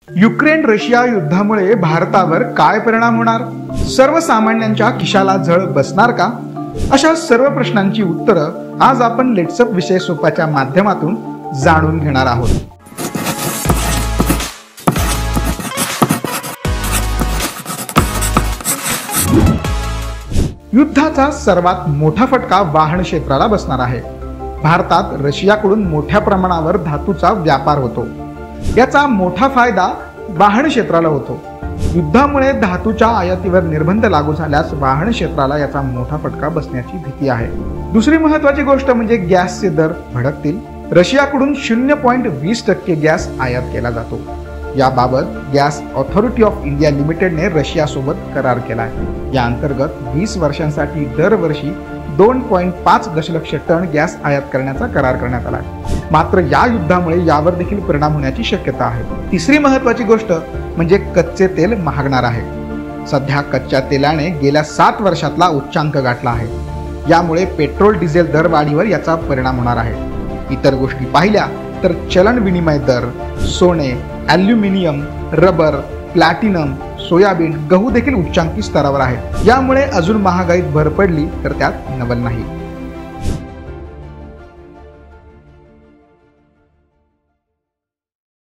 Ukraine Russia युद्धामुळे भारतावर काय परिणाम होणार? सर्वसामान्यांच्या खिशाला झळ बसणार का? अशा सर्व प्रश्नांची उत्तरं आज आपण लेट्सअप विषय सोपाच्या माध्यमातून जाणून घेणार आहोत. युद्धाचा सर्वात मोठा फटका वाहन क्षेत्राला बसणार आहे. भारतात रशियाकडून मोठ्या प्रमाणावर धातूचा व्यापार होतो. याचा मोठा फायदा वाहन क्षेत्राला होतो. युद्धामुळे धातूच्या आयातीवर निर्बंध लागू झाल्यास वाहन क्षेत्राला याचा मोठा फटका बसण्याची भीती आहे. दुसरी महत्त्वाची गोष्ट म्हणजे गॅसचे दर भडकतील. रशियाकडून 0.20% गॅस आयात केला जातो. याबाबत गॅस ऑथॉरिटी ऑफ इंडिया लिमिटेडने रशियासोबत करार केला आहे. या अंतर्गत 20 वर्षांसाठी दरवर्षी 2.5 दशलक्ष टन गॅस आयात करण्याचा करार करण्यात आला आहे. मात्र या युद्धामुळे यावर देखील परिणाम होण्याची शक्यता आहे. तिसरी महत्त्वाची गोष्ट म्हणजे कच्चे तेल महागणार आहे. सध्या कच्च्या तेलाने गेल्या 7 वर्षातला उच्चांक गाठला आहे. यामुळे पेट्रोल डिझेल दरवाढीवर याचा परिणाम होणार आहे. इतर गोष्टी पाहिल्या तर चलन विनिमय दर, सोने, ॲल्युमिनियम, रबर, प्लॅटिनम, सोयाबीन, गहू देखील उच्चांकी स्तरावर आहेत. यामुळे अजून महागाईत भर पडली तर त्यात नवल नाही.